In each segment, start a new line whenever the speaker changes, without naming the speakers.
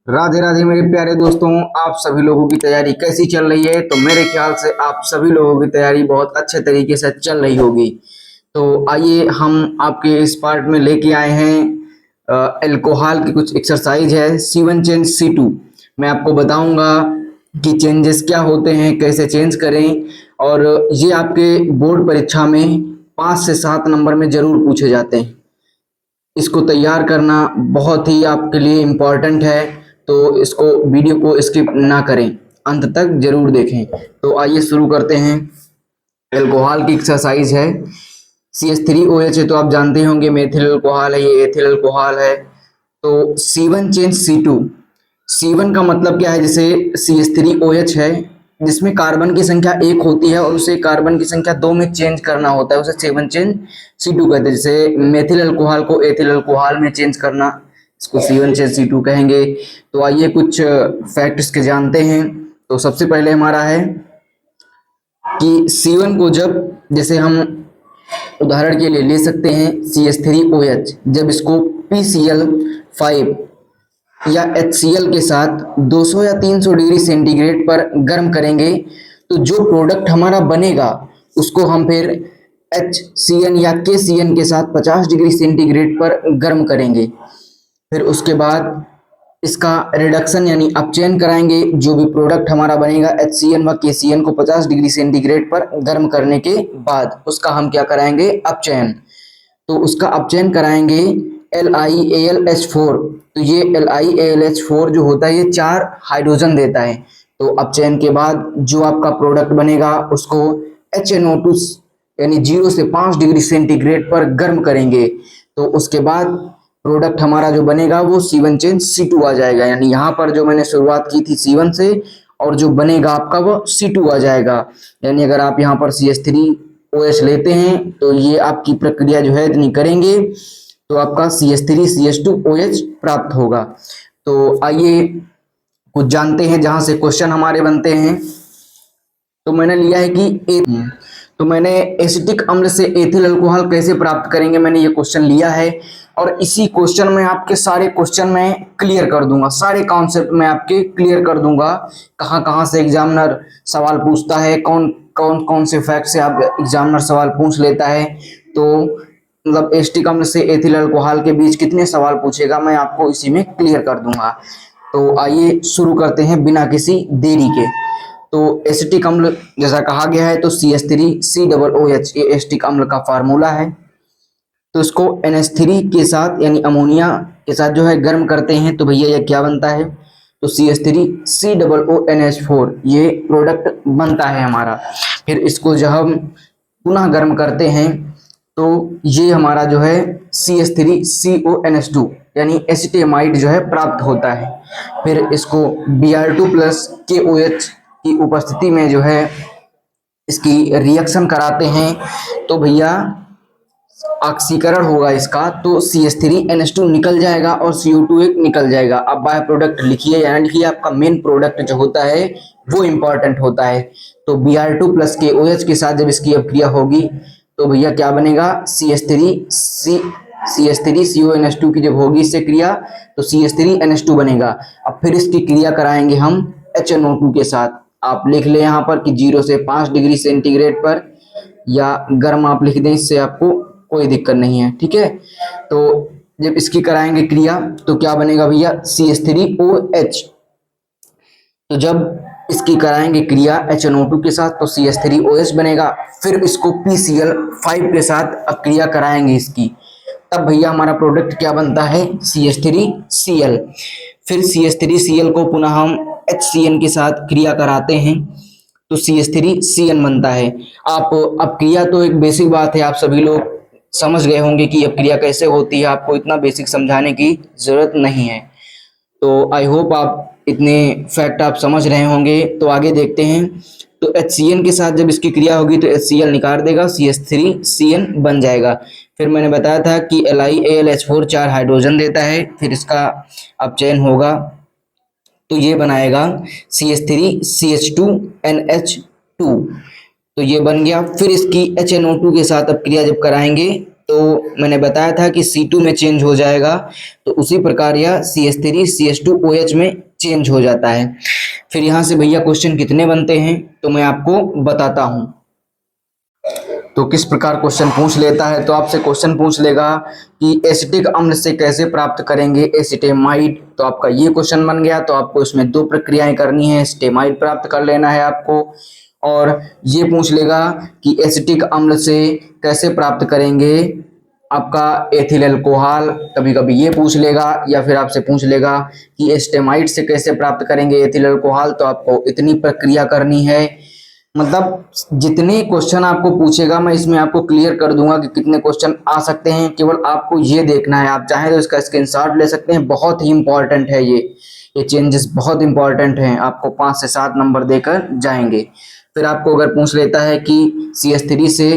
राधे राधे मेरे प्यारे दोस्तों, आप सभी लोगों की तैयारी कैसी चल रही है? तो मेरे ख्याल से आप सभी लोगों की तैयारी बहुत अच्छे तरीके से चल रही होगी। तो आइए हम आपके इस पार्ट में लेके आए हैं एल्कोहल की कुछ एक्सरसाइज है C1 चेंज C2। मैं आपको बताऊंगा कि चेंजेस क्या होते हैं, कैसे चेंज करें, और ये आपके बोर्ड परीक्षा में 5 से 7 नंबर में जरूर पूछे जाते हैं। इसको तैयार करना बहुत ही आपके लिए इम्पोर्टेंट है, तो इसको वीडियो को स्किप ना करें, अंत तक जरूर देखें। तो आइए शुरू करते हैं। एल्कोहल की एक्सरसाइज है CH3OH है, तो आप जानते होंगे मेथिल अल्कोहल है, ये एथिल अल्कोहल है। तो C1 चेंज C2। C1 का मतलब क्या है? जैसे CH3OH है जिसमें कार्बन की संख्या 1 होती है और उसे कार्बन की संख्या 2 में चेंज करना होता है, उसे C1 चेंज C2 कहते हैं। जैसे मेथिल अल्कोहल को एथिल अल्कोहल में चेंज करना, इसको C1 चेंज C2 कहेंगे। तो आइए कुछ फैक्ट्स के जानते हैं। तो सबसे पहले हमारा है कि C1 को जब, जैसे हम उदाहरण के लिए ले सकते हैं CH3OH, जब इसको PCl5 या HCl के साथ 200 या 300 डिग्री सेंटीग्रेड पर गर्म करेंगे, तो जो प्रोडक्ट हमारा बनेगा उसको हम फिर HCN या KCN के साथ 50 डिग्री सेंटीग्रेड पर गर्म करेंगे। फिर उसके बाद इसका रिडक्शन यानी अपचयन कराएंगे। जो भी प्रोडक्ट हमारा बनेगा HCN व KCN को 50 डिग्री सेंटीग्रेड पर गर्म करने के बाद उसका हम क्या कराएंगे? अपचयन। तो उसका अपचयन कराएंगे LiAlH4। तो ये LiAlH4 जो होता है ये 4 हाइड्रोजन देता है। तो अपचयन के बाद जो आपका प्रोडक्ट बनेगा उसको HNO2 यानी 0 से 5 डिग्री सेंटीग्रेड पर गर्म करेंगे। तो उसके बाद प्रोडक्ट हमारा जो बनेगा वो C1 चेंज C2 आ जाएगा। यानी यहाँ पर जो मैंने शुरुआत की थी C1 से, और जो बनेगा आपका वो C2 आ जाएगा। यानी अगर आप यहाँ पर CH3OH लेते हैं तो ये आपकी प्रक्रिया जो है इतनी करेंगे तो आपका CH3CH2OH प्राप्त होगा। तो आइए कुछ जानते हैं जहां से क्वेश्चन हमारे बनते हैं। तो मैंने लिया है कि तो मैंने एसिटिक अम्ल से एथिल अल्कोहल कैसे प्राप्त करेंगे, मैंने ये क्वेश्चन लिया है। और इसी क्वेश्चन में आपके सारे क्वेश्चन मैं क्लियर कर दूंगा, सारे कॉन्सेप्ट मैं आपके क्लियर कर दूंगा। कहाँ कहाँ से एग्जामिनर सवाल पूछता है, कौन कौन कौन से फैक्ट से आप एग्जामिनर सवाल पूछ लेता है। तो मतलब एसिटिक अम्ल से एथिल अल्कोहल के बीच कितने सवाल पूछेगा मैं आपको इसी में क्लियर कर दूंगा। तो आइए शुरू करते हैं बिना किसी देरी के। तो एसिटिक अम्ल जैसा कहा गया है तो CH3COOH ये एसिटिक अम्ल का फार्मूला है। तो इसको NH3 के साथ यानी अमोनिया के साथ जो है गर्म करते हैं, तो भैया ये क्या बनता है? तो CH3COONH4 ये प्रोडक्ट बनता है हमारा। फिर इसको जब हम पुनः गर्म करते हैं तो ये हमारा जो है CH3CONH2 यानी एसिटेमाइड जो है प्राप्त होता है। फिर इसको Br2 प्लस KOH की उपस्थिति में जो है इसकी रिएक्शन कराते हैं, तो भैया ऑक्सीकरण होगा इसका, तो CH3NH2 निकल जाएगा और CO2 एक निकल जाएगा। अब बाय प्रोडक्ट लिखिए या लिखिए, आपका मेन प्रोडक्ट जो होता है वो इंपॉर्टेंट होता है। तो Br2 प्लस KOH के साथ जब इसकी अभिक्रिया होगी तो भैया क्या बनेगा? CH3CONH2 की जब होगी इससे क्रिया तो CH3NH2 बनेगा। अब फिर इसकी क्रिया कराएंगे हम HNO2 के साथ। आप लिख ले यहाँ पर कि 0 से 5 डिग्री सेंटीग्रेड पर, या गर्म आप लिख दें, इससे आपको कोई दिक्कत नहीं है, ठीक है। तो जब इसकी कराएंगे क्रिया तो क्या बनेगा भैया? CH3OH। तो जब इसकी कराएंगे क्रिया HNO2 के साथ तो CH3OH बनेगा। फिर इसको PCl5 के साथ अब क्रिया कराएंगे इसकी, तब भैया हमारा प्रोडक्ट क्या बनता है? CH3Cl। फिर CH3Cl को पुनः हम HCN के साथ क्रिया कराते हैं तो CH3CN बनता है। आप अब क्रिया तो एक बेसिक बात है, आप सभी लोग समझ गए होंगे कि अब क्रिया कैसे होती है, आपको इतना बेसिक समझाने की जरूरत नहीं है। तो आई होप आप इतने फैक्ट आप समझ रहे होंगे। तो आगे देखते हैं। तो HCN के साथ जब इसकी क्रिया होगी तो HCl निकाल देगा, CH3CN बन जाएगा। फिर मैंने बताया था कि LiAlH4 4 हाइड्रोजन देता है, फिर इसका अपचयन होगा तो ये बनाएगा CH3CH2NH2। तो ये बन गया। फिर इसकी HNO2 के साथ अब क्रिया जब कराएंगे तो मैंने बताया था कि C2 में चेंज हो जाएगा, तो उसी प्रकार यह CH3 CH2OH में चेंज हो जाता है। फिर यहाँ से भैया क्वेश्चन कितने बनते हैं तो मैं आपको बताता हूँ। तो किस प्रकार क्वेश्चन पूछ लेता है, तो आपसे क्वेश्चन पूछ लेगा कि एसिटिक अम्ल से कैसे प्राप्त करेंगे एसिटेमाइड। तो आपका ये क्वेश्चन बन गया। तो आपको इसमें दो प्रक्रियाएं करनी है, एसिटेमाइड प्राप्त कर लेना है आपको, और ये पूछ लेगा कि एसिटिक अम्ल से कैसे प्राप्त करेंगे आपका एथिल अल्कोहल। कभी कभी ये पूछ लेगा, या फिर आपसे पूछ लेगा कि एसिटेमाइड से कैसे प्राप्त करेंगे एथिल अल्कोहल। तो आपको इतनी प्रक्रिया करनी है। मतलब जितने क्वेश्चन आपको पूछेगा मैं इसमें आपको क्लियर कर दूंगा कि कितने क्वेश्चन आ सकते हैं। केवल आपको ये देखना है, आप चाहें तो इसका स्क्रीनशॉट ले सकते हैं। बहुत ही इंपॉर्टेंट है ये चेंजेस बहुत इंपॉर्टेंट हैं, आपको 5 से 7 नंबर देकर जाएंगे। फिर आपको अगर पूछ लेता है कि CH3 से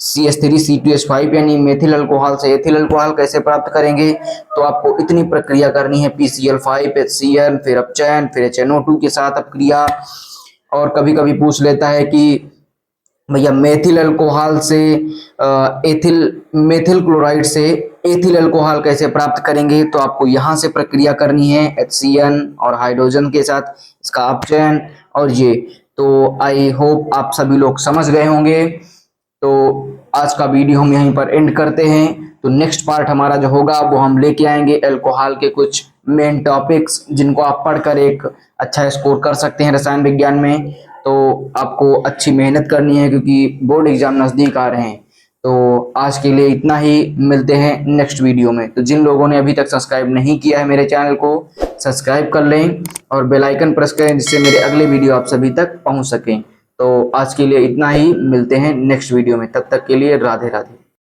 CH3C2H5 यानी मेथिल अल्कोहल से एथिल अल्कोहल कैसे प्राप्त करेंगे, तो आपको इतनी प्रक्रिया करनी है, PCl5 HCl फिर अपचयन फिर HNO2 के साथ अपक्रिया। और कभी कभी पूछ लेता है कि भैया मेथिल अल्कोहल से मेथिल क्लोराइड से एथिल अल्कोहल कैसे प्राप्त करेंगे। तो आपको यहाँ से प्रक्रिया करनी है HCN और हाइड्रोजन के साथ इसका अपचयन। और ये तो आई होप आप सभी लोग समझ गए होंगे। तो आज का वीडियो हम यहीं पर एंड करते हैं। तो नेक्स्ट पार्ट हमारा जो होगा वो हम लेके आएंगे अल्कोहल के कुछ मेन टॉपिक्स, जिनको आप पढ़कर एक अच्छा स्कोर कर सकते हैं रसायन विज्ञान में। तो आपको अच्छी मेहनत करनी है क्योंकि बोर्ड एग्जाम नज़दीक आ रहे हैं। तो आज के लिए इतना ही, मिलते हैं नेक्स्ट वीडियो में। तो जिन लोगों ने अभी तक सब्सक्राइब नहीं किया है मेरे चैनल को, सब्सक्राइब कर लें और बेल आइकन प्रेस करें, जिससे मेरे अगले वीडियो आप सभी तक पहुंच सकें। तो आज के लिए इतना ही, मिलते हैं नेक्स्ट वीडियो में। तब तक के लिए राधे राधे।